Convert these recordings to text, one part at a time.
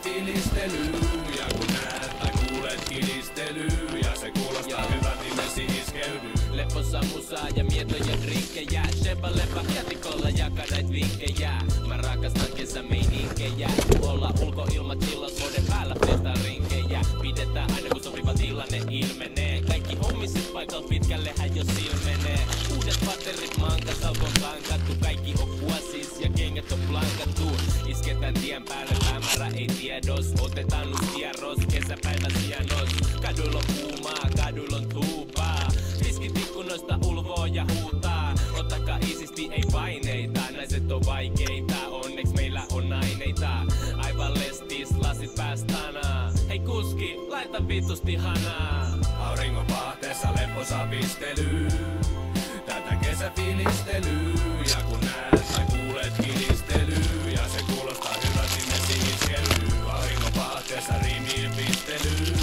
fiilistely. Ja kun näet tai kuulet kilistely, ja se kuulostaa hyvältä, niin mesi iskeydy. Lepossa musaa ja mietoja drinkkejä. Shepa lepä hiatikolla jakaa näit vinkkejä. Mä rakastan kesämeininkejä. Olla ulkoilma chillas vuoden päällä festarinkejä. Pidetään aina kun sopiva tilanne ilmenee. Kaikki hommiset paikalla pitkällehän jos ilmenee. Uudet patterit mankas, alkon tankattu. Kaikki on kuosis ja kengät on blankattu. Isketään tien päälle, päämäärä ei tiedos. Otetaan nyt kierros, kesäpäivä sijanos. Kaduilla on kuumaa, kaduilla on tuupaa. Riskit ikkunoista ulvoo ja huutaa. Ottakaa isisti, ei paineita. Naiset on vaikeita, onneks meillä on aineita. Aivan lestis, lasit päästana. Hei kuski, laita vitusti hanaa. Auringon pahteessa leposa pistely. Tätä kesäfiilistely. Ja kun näet tai kuulet kilistely, ja se kuulostaa hyvältä, niin mesi iskeydy. Auringon pahteessa riimiin pistely.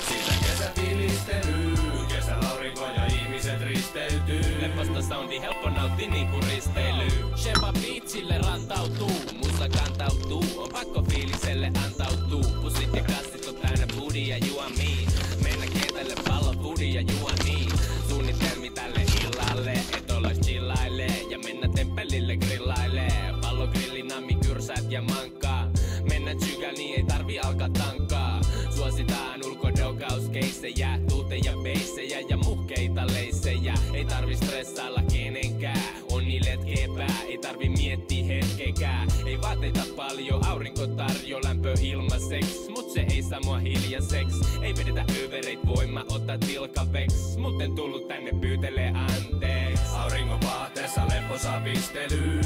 Siitä kesäfiilistely. Kesällä aurinko ja ihmiset risteytyy. Leposta soundi helppo nautti niinku risteily. Shepa beachille rantautuu, musa kantautuu. On pakko fiiliselle antautuu. Pusit ja kassit on täynnä booty ja juomia. Mennä kentälle pallon booty ja juoni. Suunnitelmi tälle illalle, et olais chillaile. Ja mennä temppelille grillailee. Pallogrillinami kyrsäät ja mankaa. Mennä tsykäl niin ei tarvi alkaa tankkaa. Suositaan ulkodoukauskeissejä, tuuteja, beissejä ja muhkeita leissejä. Ei tarvi stressailla kenenkään, on niin letkepää. Ei tarvi miettiä hetkekään. Ei vaateita paljon, aurinko tarjo lämpö ilmaseks. Mut se ei saa mua hiljaseks. Ei vedetä övereit, voima ottaa tilkaveks. Mut en tullut tänne pyytelee anteeks. Auringon pahteessa leposa pistely.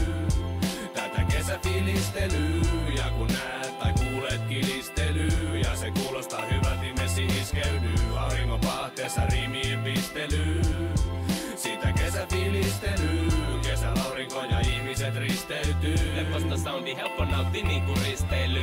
Tätä kesäfiilistely. Ja kun näet tai kuulet kilistely, ja se kuulostaa hyvältä, niin mesi iskeydy. Auringon pahteessa riimiin pistely. Sitä kesäfiilistely. Kesällä aurinko ja ihmiset risteytyy. Leposta soundi helppo nautti niinku risteily.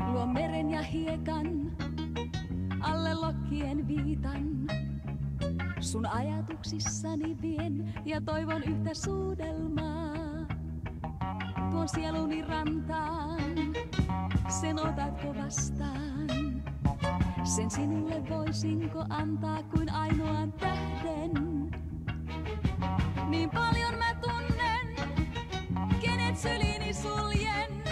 Luo meren ja hiekan, alle lokkien viitan. Sun ajatuksissani vien ja toivon yhtä suudelmaa. Tuon sieluni rantaan, sen otatko vastaan? Sen sinulle voisinko antaa kuin ainoan tähden? Niin paljon mä tunnen, kenet syliini suljen.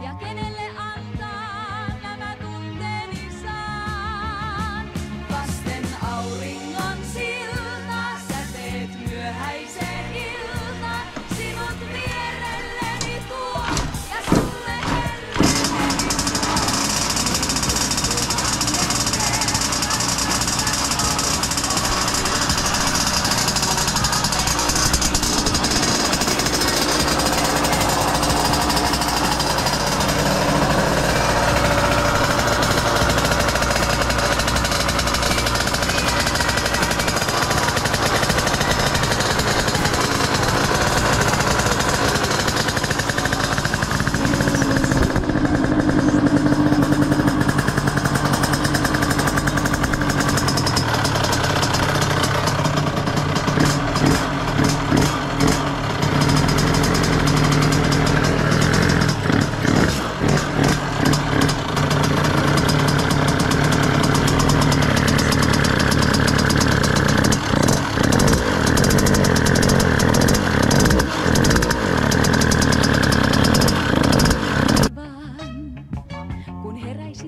Ja kenelle antaa nämä tunteeni saan. Vasten auringon siltaa, sä teet myöhäisen iltaan. Sinut vierelleni tuo ja sulle elleni tuo.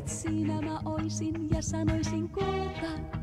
Siinä mä oisin ja sanoisin kulta.